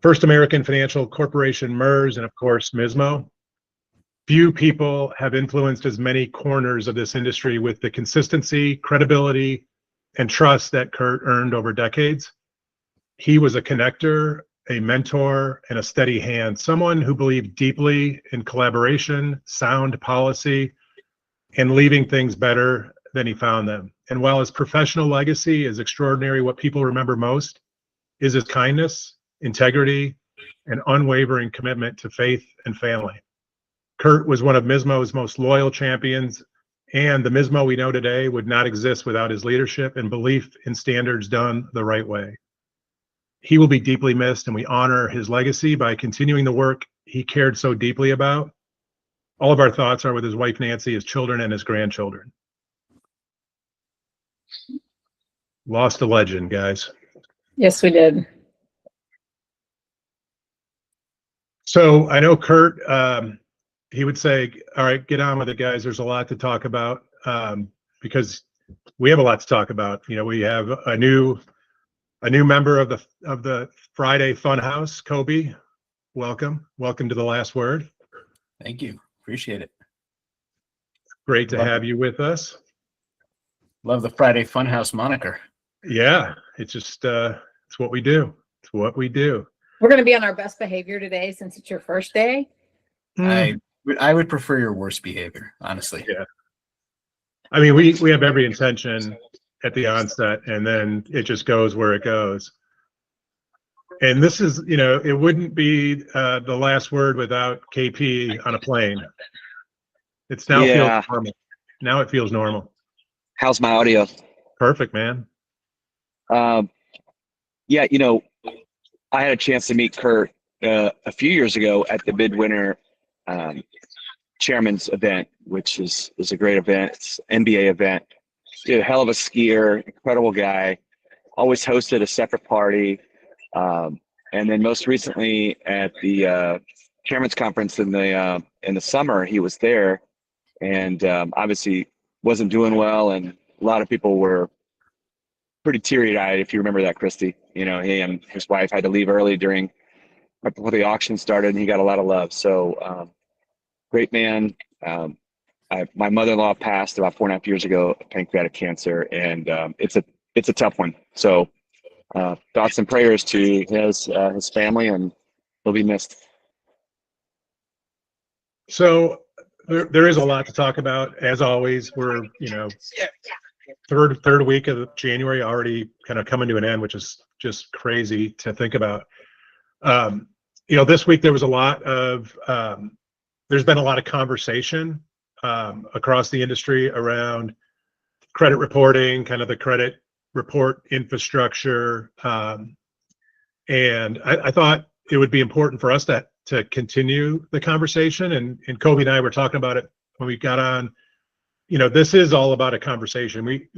First American Financial Corporation, MERS, and of course, MISMO. Few people have influenced as many corners of this industry with the consistency, credibility, and trust that Kurt earned over decades. He was a connector, a mentor, and a steady hand, someone who believed deeply in collaboration, sound policy, and leaving things better than he found them. And while his professional legacy is extraordinary, what people remember most is his kindness, integrity, and unwavering commitment to faith and family. Kurt was one of MISMO's most loyal champions, and the MISMO we know today would not exist without his leadership and belief in standards done the right way. He will be deeply missed, and we honor his legacy by continuing the work he cared so deeply about. All of our thoughts are with his wife, Nancy, his children, and his grandchildren. Lost a legend, guys. Yes, we did. So I know Kurt, he would say, all right, get on with it, guys. There's a lot to talk about, because we have a lot to talk about. You know, we have a new member of the Friday Funhouse. Coby, welcome to the Last Word. Thank you. Appreciate it. Great to have you with us. Love the Friday Funhouse moniker. Yeah, it's just it's what we do. It's what we do. We're going to be on our best behavior today since it's your first day. I would prefer your worst behavior, honestly. Yeah. I mean, we have every intention at the onset, and then it just goes where it goes. And this is, you know, it wouldn't be the last word without KP on a plane. It's now feels normal. Now it feels normal. How's my audio? Perfect, man. Yeah, you know, I had a chance to meet Kurt a few years ago at the Midwinter Chairman's event, which is a great event. It's an NBA event. He's a hell of a skier, incredible guy. Always hosted a separate party. And then most recently at the Chairman's Conference in the summer, he was there, and obviously wasn't doing well, and a lot of people were pretty teary-eyed, if you remember that, Christy. You know, he and his wife had to leave early right before the auction started, and he got a lot of love. So great man. My mother-in-law passed about 4.5 years ago of pancreatic cancer, and it's a tough one. So thoughts and prayers to his family, and he'll be missed. So there is a lot to talk about. As always, we're, you know, third week of January already kind of coming to an end, which is just crazy to think about. You know, this week there was a lot of there's been a lot of conversation across the industry around credit reporting, kind of the credit report infrastructure, and I thought it would be important for us to continue the conversation. And Coby and I were talking about it when we got on. You know, this is all about a conversation.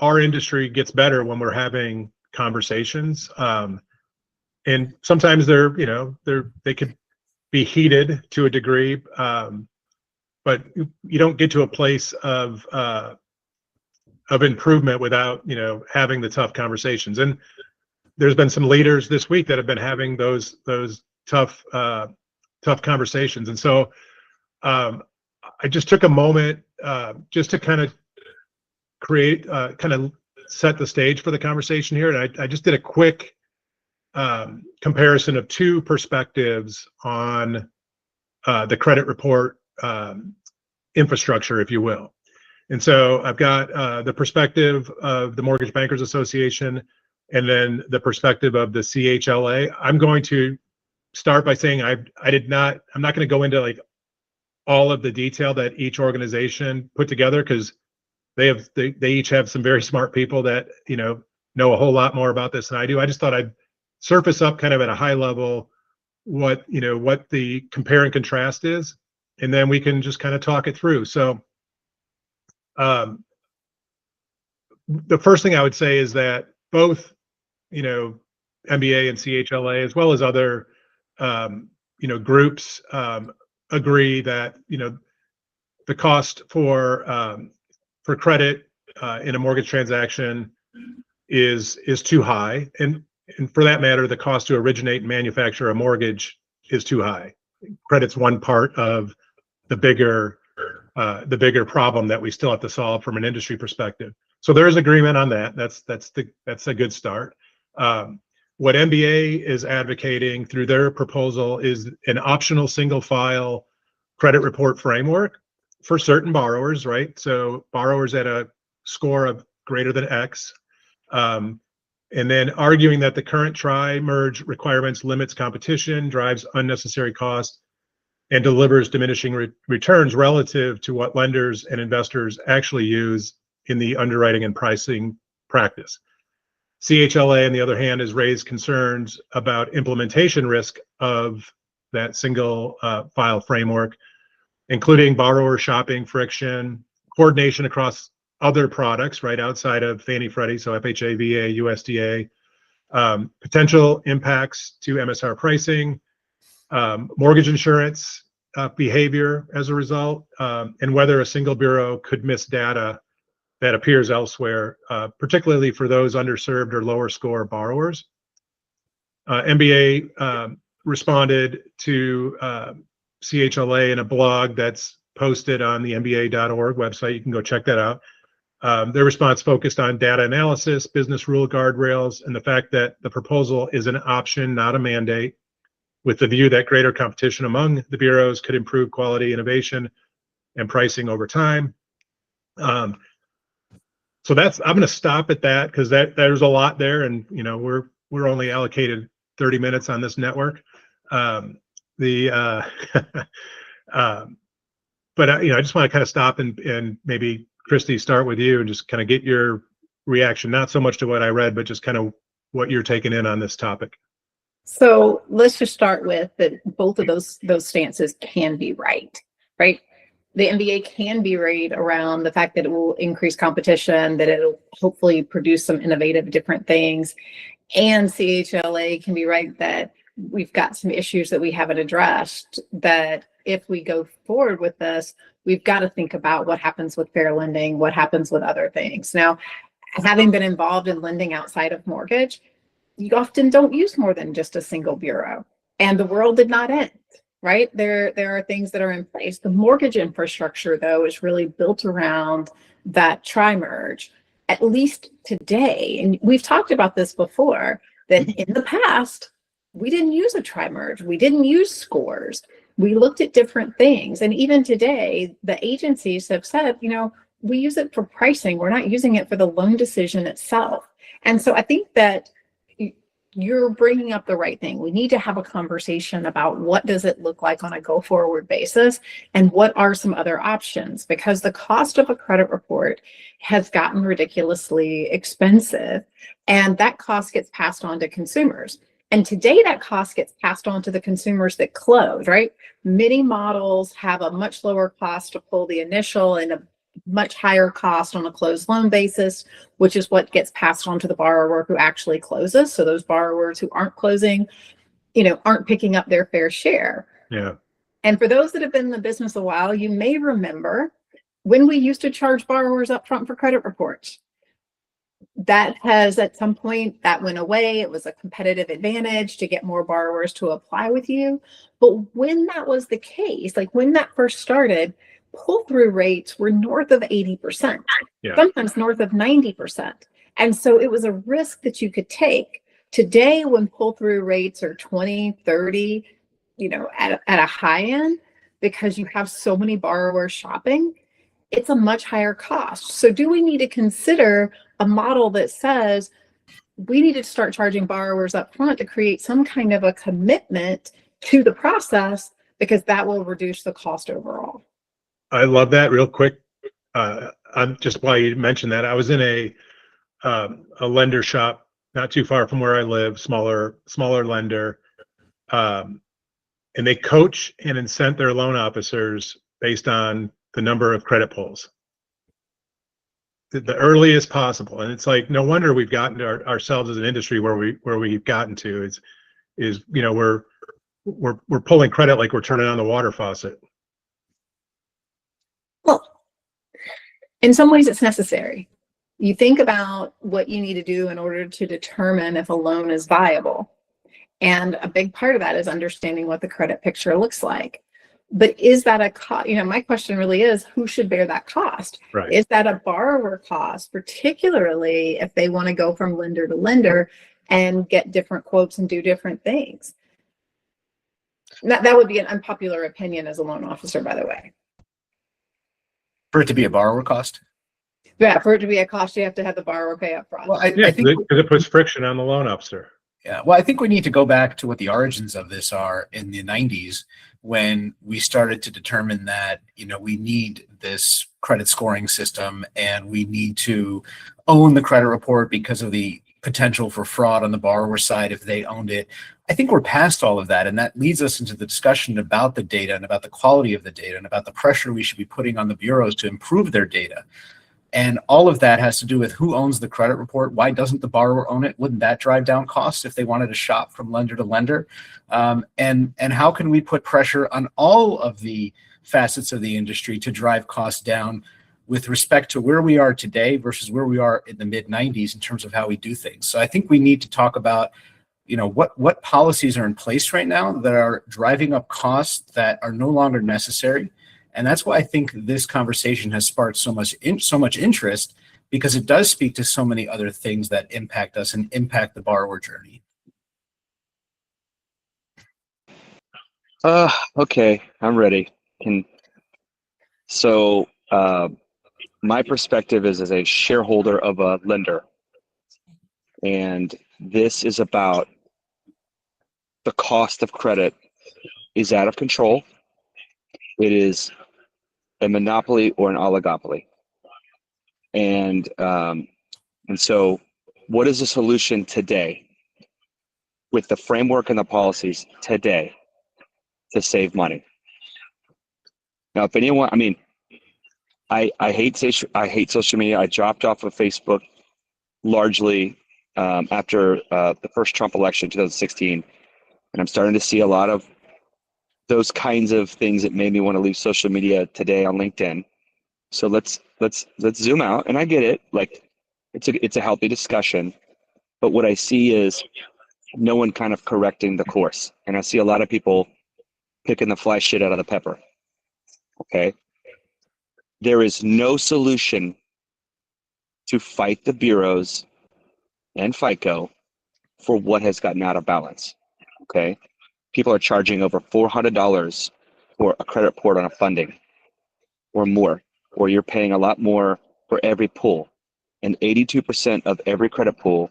Our industry gets better when we're having conversations, and sometimes they could be heated to a degree, but you don't get to a place of improvement without, you know, having the tough conversations. And there's been some leaders this week that have been having those tough conversations. And so I just took a moment just to kind of create, kind of set the stage for the conversation here. And I just did a quick comparison of two perspectives on the credit report infrastructure, if you will. And so I've got the perspective of the Mortgage Bankers Association, and then the perspective of the CHLA. I'm going to start by saying I'm not going to go into like all of the detail that each organization put together, because they each have some very smart people that, know a whole lot more about this than I do. I just thought I'd surface up kind of at a high level what the compare and contrast is, and then we can just kind of talk it through. So the first thing I would say is that both, MBA and CHLA, as well as other, groups, agree that, the cost for credit in a mortgage transaction is too high, and for that matter, the cost to originate and manufacture a mortgage is too high. Credit's one part of the bigger problem that we still have to solve from an industry perspective. So there is agreement on that. That's a good start. What MBA is advocating through their proposal is an optional single file credit report framework for certain borrowers, right? So borrowers at a score of greater than X, and then arguing that the current tri-merge requirements limits competition, drives unnecessary costs, and delivers diminishing returns relative to what lenders and investors actually use in the underwriting and pricing practice. CHLA, on the other hand, has raised concerns about implementation risk of that single file framework, including borrower shopping friction, coordination across other products, right, outside of Fannie Freddie, so FHA, VA, USDA, potential impacts to MSR pricing, mortgage insurance behavior as a result, and whether a single bureau could miss data that appears elsewhere, particularly for those underserved or lower score borrowers. MBA responded to CHLA in a blog that's posted on the MBA.org website. You can go check that out. Their response focused on data analysis, business rule guardrails, and the fact that the proposal is an option, not a mandate, with the view that greater competition among the bureaus could improve quality, innovation, and pricing over time. So I'm going to stop at that because there's a lot there, and we're only allocated 30 minutes on this network. But I just want to kind of stop and maybe Christy, start with you and just kind of get your reaction, not so much to what I read, but just kind of what you're taking in on this topic. So let's just start with that both of those stances can be right? The MBA can be right around the fact that it will increase competition, that it'll hopefully produce some innovative different things. And CHLA can be right that we've got some issues that we haven't addressed, that if we go forward with this, we've got to think about what happens with fair lending, what happens with other things. Now, having been involved in lending outside of mortgage, you often don't use more than just a single bureau, and the world did not end, right? There are things that are in place. The mortgage infrastructure, though, is really built around that tri-merge, at least today. And we've talked about this before, that in the past, we didn't use a tri-merge. We didn't use scores. We looked at different things. And even today, the agencies have said, we use it for pricing. We're not using it for the loan decision itself. And so I think that you're bringing up the right thing. We need to have a conversation about what does it look like on a go forward basis and what are some other options, because the cost of a credit report has gotten ridiculously expensive, and that cost gets passed on to consumers. And today that cost gets passed on to the consumers that close, right? Many models have a much lower cost to pull the initial and a much higher cost on a closed loan basis, which is what gets passed on to the borrower who actually closes. So those borrowers who aren't closing, aren't picking up their fair share. Yeah. And for those that have been in the business a while, you may remember when we used to charge borrowers up front for credit reports. That has, at some point, that went away. It was a competitive advantage to get more borrowers to apply with you. But when that was the case, like when that first started, pull-through rates were north of 80%, sometimes north of 90%. And so it was a risk that you could take. Today, when pull-through rates are 20, 30, at a high end, because you have so many borrowers shopping, it's a much higher cost. So do we need to consider a model that says we need to start charging borrowers up front to create some kind of a commitment to the process, because that will reduce the cost overall? I love that. Real quick, just while you mentioned that, I was in a lender shop not too far from where I live, smaller lender, and they coach and incent their loan officers based on the number of credit pulls, the earliest possible. And it's like, no wonder we've gotten to ourselves as an industry where we've gotten to is we're pulling credit like we're turning on the water faucet. Well, in some ways it's necessary. You think about what you need to do in order to determine if a loan is viable. And a big part of that is understanding what the credit picture looks like. But is that a cost? My question really is, who should bear that cost? Right. Is that a borrower cost, particularly if they want to go from lender to lender and get different quotes and do different things? That would be an unpopular opinion as a loan officer, by the way. For it to be a borrower cost? Yeah, for it to be a cost, you have to have the borrower pay up front. Well, I Yeah, think because it puts friction on the loan officer. Yeah, well, I think we need to go back to what the origins of this are in the 90s, when we started to determine that, we need this credit scoring system and we need to own the credit report because of the potential for fraud on the borrower side if they owned it. I think we're past all of that. And that leads us into the discussion about the data and about the quality of the data and about the pressure we should be putting on the bureaus to improve their data. And all of that has to do with who owns the credit report. Why doesn't the borrower own it? Wouldn't that drive down costs if they wanted to shop from lender to lender? And how can we put pressure on all of the facets of the industry to drive costs down with respect to where we are today versus where we are in the mid 90s in terms of how we do things? So I think we need to talk about, what policies are in place right now that are driving up costs that are no longer necessary. And that's why I think this conversation has sparked so much interest, because it does speak to so many other things that impact us and impact the borrower journey. Okay, I'm ready. My perspective is as a shareholder of a lender, and this is about the cost of credit is out of control. It is a monopoly or an oligopoly. And so what is the solution today with the framework and the policies today to save money? Now, if anyone, I hate social media. I dropped off of Facebook largely after the first Trump election, 2016, and I'm starting to see a lot of those kinds of things that made me want to leave social media today on LinkedIn. So let's zoom out, and I get it. Like, it's a healthy discussion, but what I see is no one kind of correcting the course, and I see a lot of people picking the fly shit out of the pepper. Okay, there is no solution to fight the bureaus and FICO for what has gotten out of balance. Okay, people are charging over $400 for a credit report on a funding, or more, or you're paying a lot more for every pull. And 82% of every credit pull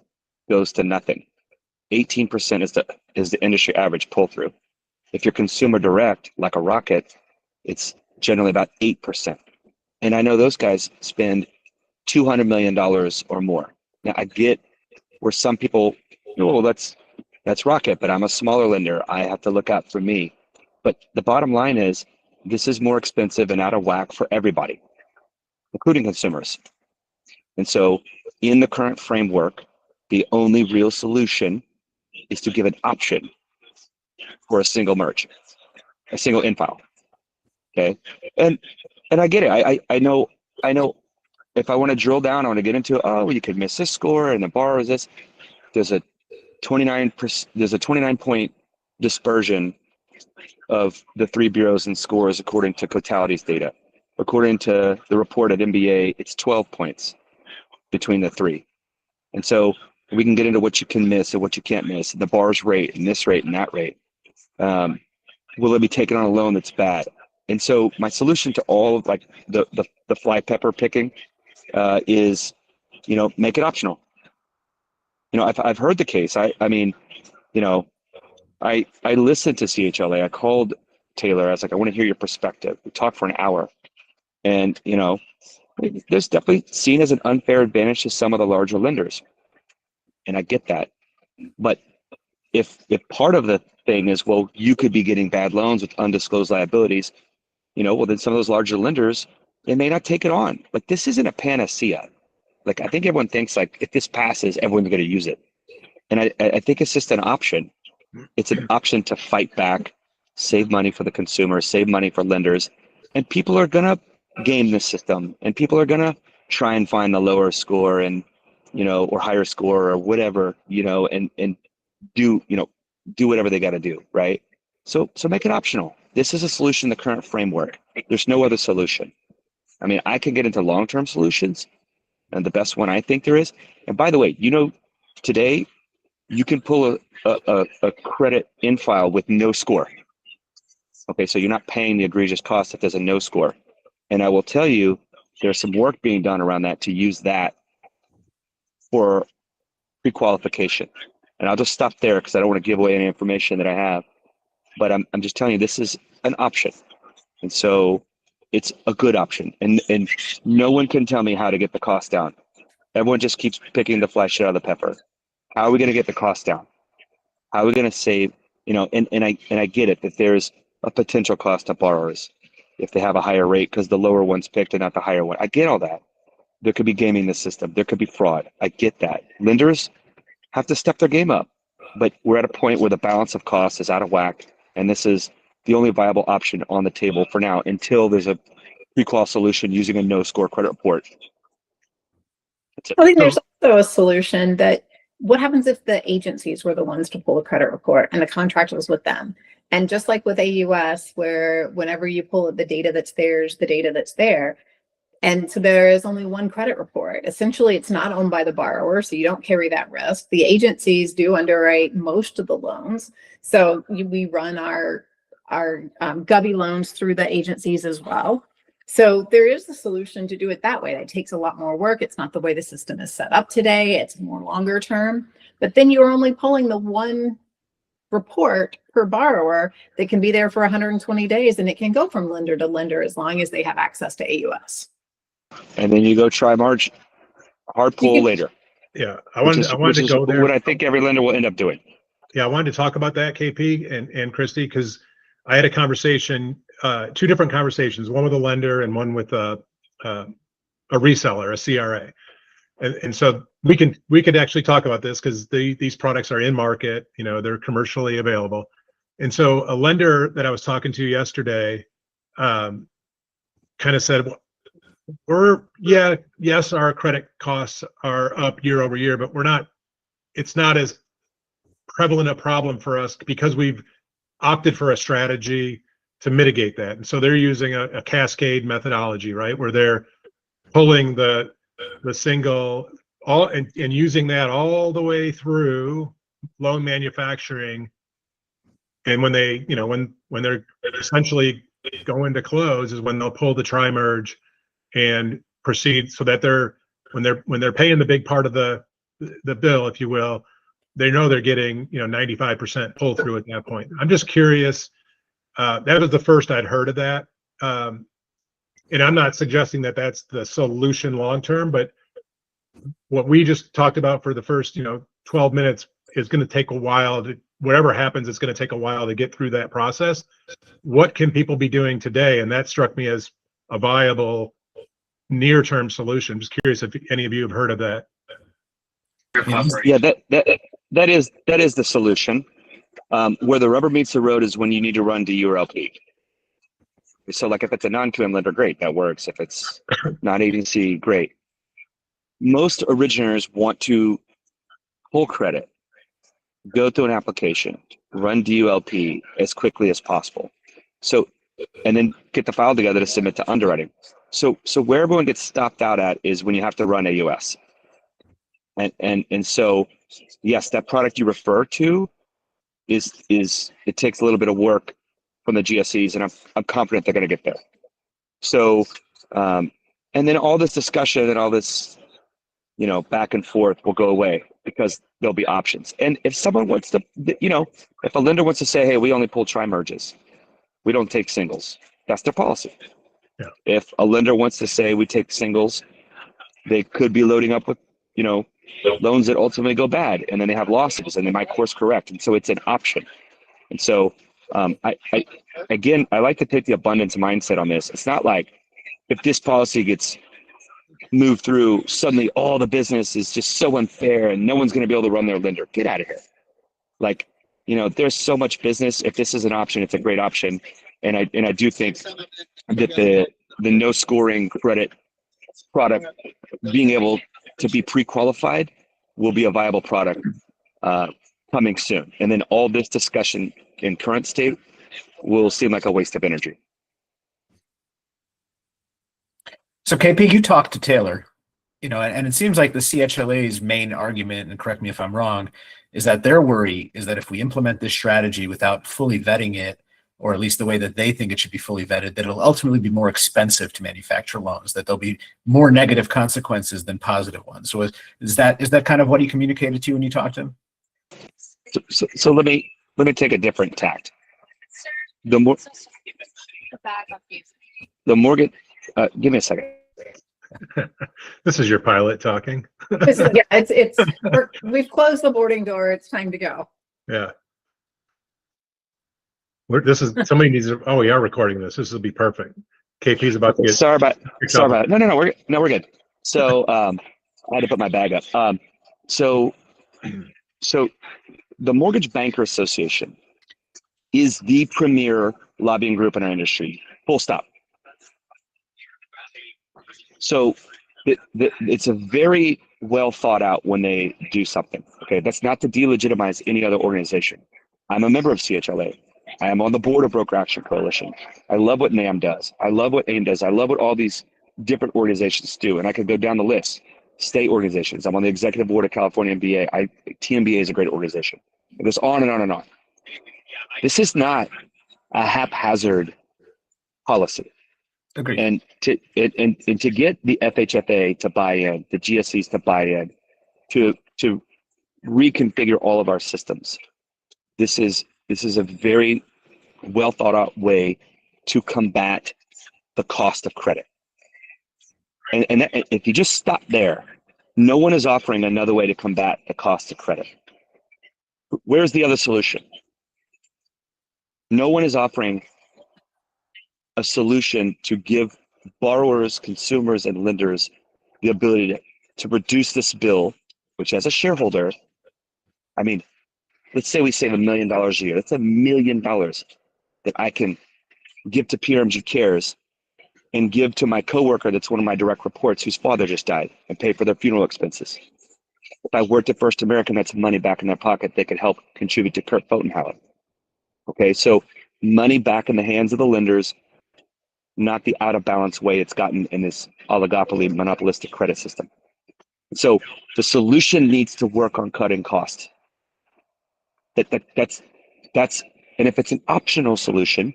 goes to nothing. 18% is the industry average pull through. If you're consumer direct, like a Rocket, it's generally about 8%. And I know those guys spend $200 million or more. Now, I get where some people, well, that's Rocket, but I'm a smaller lender. I have to look out for me. But the bottom line is, this is more expensive and out of whack for everybody, including consumers. And so in the current framework, the only real solution is to give an option for a single merge, a single in file. Okay. And I get it. I know if I want to drill down, I want to get into, you could miss this score and the borrower is this. There's a 29 point dispersion of the three bureaus and scores according to Cotality's data. According to the report at MBA, it's 12 points between the three. And so we can get into what you can miss and what you can't miss, and the borrower's rate and this rate and that rate. Will it be taken on a loan that's bad? And so my solution to all of like the fly pepper picking is, make it optional. I've heard the case. I listened to CHLA. I called Taylor. I was like, I want to hear your perspective. We talked for an hour, and There's definitely seen as an unfair advantage to some of the larger lenders. And I get that. But if part of the thing is, well, you could be getting bad loans with undisclosed liabilities, well, then some of those larger lenders, they may not take it on. Like, this isn't a panacea. Like, I think everyone thinks like if this passes, everyone's going to use it. And I think it's just an option. It's an option to fight back, save money for the consumer, save money for lenders. And people are going to game the system, and people are going to try and find the lower score and, or higher score or whatever, and do whatever they got to do. Right. So make it optional. This is a solution in the current framework. There's no other solution. I mean, I can get into long-term solutions, and the best one I think there is. And by the way, today you can pull a credit in file with no score. Okay, so you're not paying the egregious cost if there's a no score. And I will tell you, there's some work being done around that to use that for pre-qualification. And I'll just stop there because I don't want to give away any information that I have. But I'm just telling you, this is an option. And so it's a good option. And no one can tell me how to get the cost down. Everyone just keeps picking the flesh out of the pepper. How are we going to get the cost down? How are we going to save, and I get it that there's a potential cost to borrowers if they have a higher rate because the lower one's picked and not the higher one. I get all that. There could be gaming the system. There could be fraud. I get that. Lenders have to step their game up. But we're at a point where the balance of costs is out of whack, and this is the only viable option on the table for now until there's a pre-qual solution using a no-score credit report. That's it. I think there's also a solution that what happens if the agencies were the ones to pull a credit report and the contract was with them? And just like with AUS, where whenever you pull the data that's there is the data that's there. And so there is only one credit report. Essentially, it's not owned by the borrower, so you don't carry that risk. The agencies do underwrite most of the loans. So we run our Gubby loans through the agencies as well. So there is a solution to do it that way. That takes a lot more work. It's not the way the system is set up today. It's more longer term. But then you're only pulling the one report per borrower that can be there for 120 days, and it can go from lender to lender as long as they have access to AUS. And then you go try margin, hard pull later. Yeah, I wanted to go there. What I think every lender will end up doing. Yeah, I wanted to talk about that, KP and Christy, because I had a conversation, two different conversations, one with a lender and one with a reseller, a CRA. And so we could actually talk about this because these products are in market, they're commercially available. And so a lender that I was talking to yesterday kind of said, yes, our credit costs are up year over year, but it's not as prevalent a problem for us because we've opted for a strategy to mitigate that. And so they're using a cascade methodology, right? Where they're pulling the single and using that all the way through loan manufacturing. And when they, when they're essentially going to close is when they'll pull the tri-merge and proceed so that when they're paying the big part of the bill, if you will, they know they're getting 95% pull through at that point. I'm just curious. That was the first I'd heard of that, and I'm not suggesting that that's the solution long term, but what we just talked about for the first 12 minutes is going to take a while to, whatever happens, it's going to take a while to get through that process. What can people be doing today? And that struck me as a viable near-term solution. I'm just curious if any of you have heard of that. Yeah, that is the solution. Where the rubber meets the road is when you need to run DULP. So like if it's a non-QM lender, great, that works. If it's non-agency, great. Most originators want to pull credit, go through an application, run DULP as quickly as possible. So, and then get the file together to submit to underwriting. So where everyone gets stopped out at is when you have to run AUS. And so, yes, that product you refer to is it takes a little bit of work from the GSEs, and I'm confident they're going to get there. So, and then all this discussion and all this, back and forth will go away because there'll be options. And if someone wants to, if a lender wants to say, hey, we only pull tri-merges, we don't take singles, that's their policy. Yeah. If a lender wants to say we take singles, they could be loading up with, loans that ultimately go bad, and then they have losses, and they might course correct. And so it's an option. And so I like to take the abundance mindset on this. It's not like if this policy gets moved through, suddenly all the business is just so unfair and no one's going to be able to run their lender. Get out of here. Like, there's so much business. If this is an option, it's a great option. And I do think that the no scoring credit product being able to be pre-qualified will be a viable product coming soon. And then all this discussion in current state will seem like a waste of energy. So KP, you talked to Taylor, and it seems like the CHLA's main argument, and correct me if I'm wrong, is that their worry is that if we implement this strategy without fully vetting it, or at least the way that they think it should be fully vetted, that it'll ultimately be more expensive to manufacture loans, that there'll be more negative consequences than positive ones. So is that kind of what he communicated to you when you talked to him? So let me take a different tact. The mortgage, give me a second. This is your pilot talking. We've closed the boarding door. It's time to go. Yeah. Somebody needs to, we are recording this. This will be perfect. KP's about to get. Sorry about it. No, we're good. So, I had to put my bag up. So the Mortgage Banker Association is the premier lobbying group in our industry, full stop. So it's a very well thought out when they do something. Okay, that's not to delegitimize any other organization. I'm a member of CHLA. I am on the board of Broker Action Coalition. I love what NAM does. I love what AIM does. I love what all these different organizations do. And I could go down the list. State organizations. I'm on the executive board of California MBA. TMBA is a great organization. It goes on and on and on. This is not a haphazard policy. Agreed. And to get the FHFA to buy in, the GSEs to buy in, to reconfigure all of our systems. This is a very well thought out way to combat the cost of credit. And if you just stop there, no one is offering another way to combat the cost of credit. Where's the other solution? No one is offering a solution to give borrowers, consumers, and lenders the ability to reduce this bill, which as a shareholder, let's say we save $1 million a year. That's $1 million that I can give to PRMG Cares and give to my coworker that's one of my direct reports whose father just died and pay for their funeral expenses. If I worked at First American, that's money back in their pocket that could help contribute to Kurt Fotenhauer. Okay, so money back in the hands of the lenders, not the out of balance way it's gotten in this oligopoly monopolistic credit system. So the solution needs to work on cutting costs. That's and if it's an optional solution,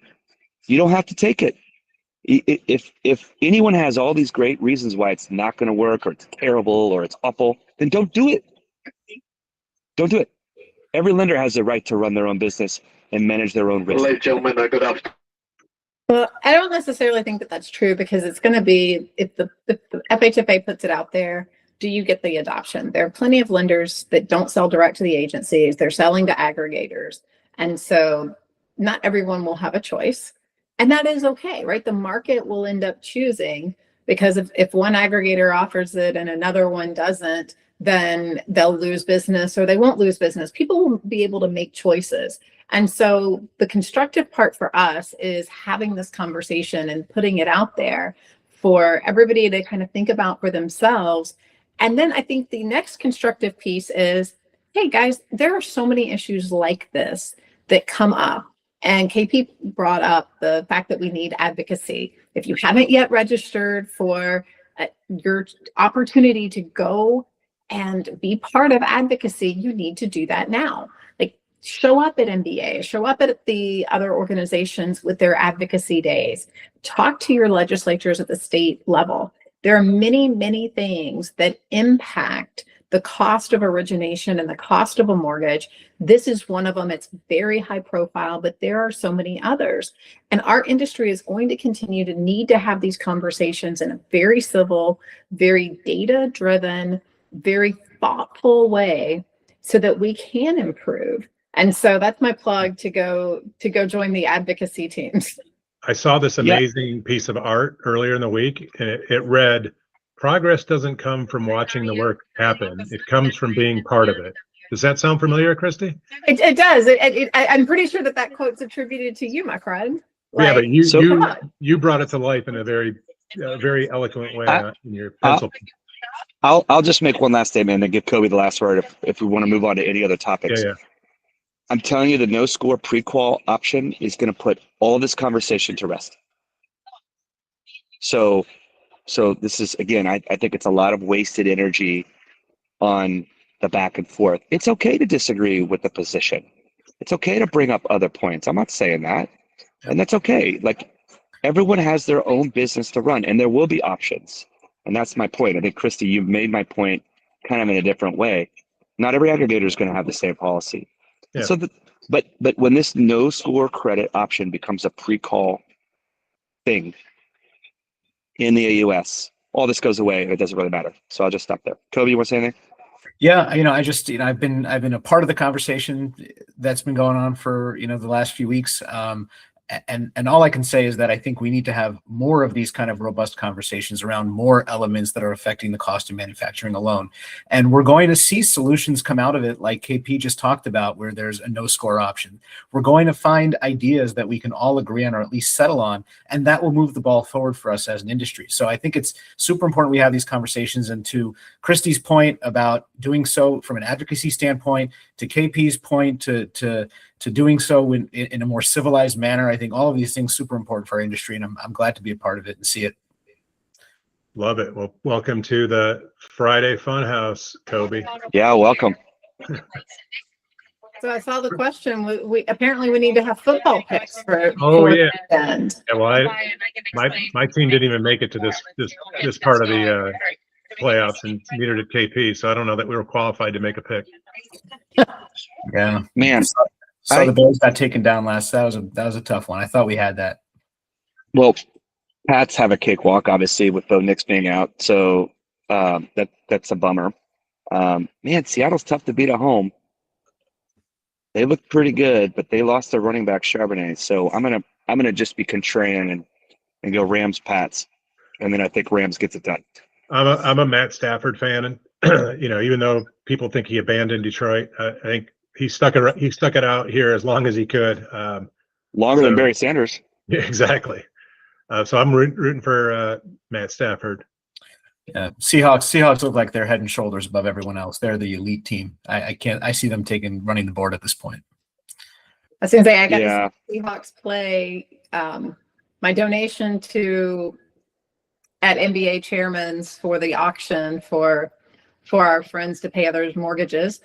you don't have to take it. If anyone has all these great reasons why it's not going to work or it's terrible or it's awful, then don't do it. Don't do it. Every lender has the right to run their own business and manage their own risk. Ladies and gentlemen, good afternoon. Well, I don't necessarily think that that's true, because it's going to be, if the FHFA puts it out there, do you get the adoption? There are plenty of lenders that don't sell direct to the agencies. They're selling to aggregators. And so not everyone will have a choice. And that is okay, right? The market will end up choosing, because if one aggregator offers it and another one doesn't, then they'll lose business or they won't lose business. People will be able to make choices. And so the constructive part for us is having this conversation and putting it out there for everybody to kind of think about for themselves. And then I think the next constructive piece is, hey guys, there are so many issues like this that come up. And KP brought up the fact that we need advocacy. If you haven't yet registered for your opportunity to go and be part of advocacy, you need to do that now. Like, show up at MBA, show up at the other organizations with their advocacy days, talk to your legislatures at the state level. There are many, many things that impact the cost of origination and the cost of a mortgage. This is one of them. It's very high profile, but there are so many others. And our industry is going to continue to need to have these conversations in a very civil, very data-driven, very thoughtful way so that we can improve. And so that's my plug to go join the advocacy teams. I saw this amazing piece of art earlier in the week, and it read, "Progress doesn't come from watching the work happen. It comes from being part of it." Does that sound familiar, Christy? It does. I'm pretty sure that quote's attributed to you, my friend. Yeah, but God. you brought it to life in a very eloquent way in your pencil. I'll just make one last statement and then give Coby the last word if we want to move on to any other topics. Yeah. I'm telling you, the no score pre-qual option is going to put all this conversation to rest. So this is, again, I think it's a lot of wasted energy on the back and forth. It's okay to disagree with the position. It's okay to bring up other points. I'm not saying that. And that's okay. Like, everyone has their own business to run, and there will be options. And that's my point. I think, Christy, you've made my point kind of in a different way. Not every aggregator is going to have the same policy. Yeah. So, but when this no score credit option becomes a pre-call thing in the AUS, all this goes away and it doesn't really matter. So I'll just stop there. Coby, you want to say anything? Yeah, I've been a part of the conversation that's been going on for, the last few weeks. And all I can say is that I think we need to have more of these kind of robust conversations around more elements that are affecting the cost of manufacturing alone. And we're going to see solutions come out of it, like KP just talked about, where there's a no score option. We're going to find ideas that we can all agree on or at least settle on, and that will move the ball forward for us as an industry. So I think it's super important we have these conversations. And to Christy's point about doing so from an advocacy standpoint, to KP's point, to doing so in a more civilized manner. I think all of these things super important for our industry, and I'm glad to be a part of it and see it. Love it. Well, welcome to the Friday Funhouse, Coby. Yeah, welcome. So I saw the question. We apparently we need to have football picks for yeah. the end. Yeah, well, my team didn't even make it to this part of the playoffs, and neither did KP. So I don't know that we were qualified to make a pick. Yeah, man. So the Bears got taken down last. That was a tough one. I thought we had that. Well, Pats have a cakewalk, obviously, with Bo Nix being out. So that's a bummer. Man, Seattle's tough to beat at home. They look pretty good, but they lost their running back Charbonnet. So I'm gonna just be contrarian and go Rams Pats, and then I think Rams gets it done. I'm a Matt Stafford fan, and even though people think he abandoned Detroit, I think he stuck it out here as long as he could. Longer than Barry Sanders. Yeah, exactly. So I'm rooting for Matt Stafford. Yeah, Seahawks look like they're head and shoulders above everyone else. They're the elite team. I see them running the board at this point. I was gonna say I got to see Seahawks play. My donation at NBA Chairman's for the auction for our friends to pay others' mortgages.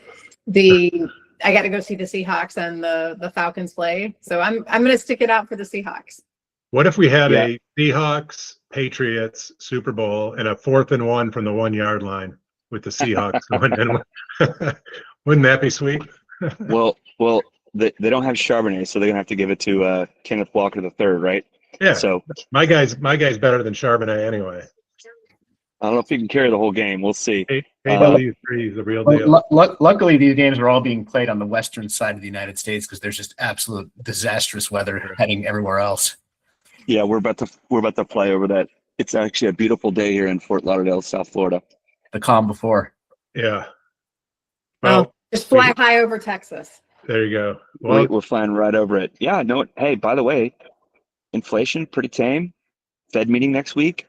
I got to go see the Seahawks and the Falcons play. So I'm going to stick it out for the Seahawks. What if we had a Seahawks Patriots Super Bowl and a 4th and 1 from the 1 yard line with the Seahawks winning? Wouldn't that be sweet? Well, they don't have Charbonnet, so they're gonna have to give it to Kenneth Walker III, right? Yeah. So my guy's better than Charbonnet anyway. I don't know if he can carry the whole game. We'll see. AW3 is the real deal. Luckily, these games are all being played on the western side of the United States because there's just absolute disastrous weather heading everywhere else. Yeah, we're about to fly over that. It's actually a beautiful day here in Fort Lauderdale, South Florida. The calm before. Yeah. Well, just fly high over Texas. There you go. Well, we're flying right over it. Yeah. No. Hey, by the way, inflation pretty tame. Fed meeting next week.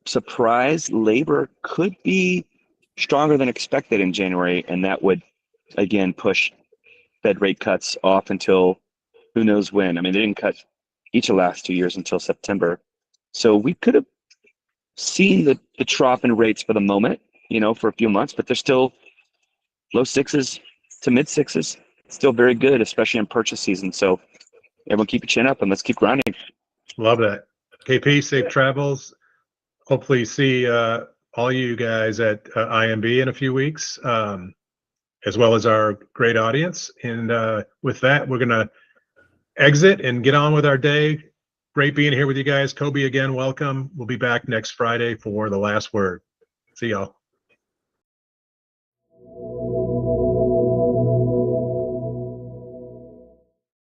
Surprise labor could be stronger than expected in January, and that would again push Fed rate cuts off until who knows when. I mean, they didn't cut each of the last 2 years until September, so we could have seen the trough in rates for the moment, for a few months, but they're still low 6s to mid 6s, still very good, especially in purchase season. So everyone keep your chin up and let's keep grinding. Love that. KP, safe travels. Hopefully see all you guys at IMB in a few weeks, as well as our great audience. And with that, we're going to exit and get on with our day. Great being here with you guys. Coby, again, welcome. We'll be back next Friday for the last word. See y'all.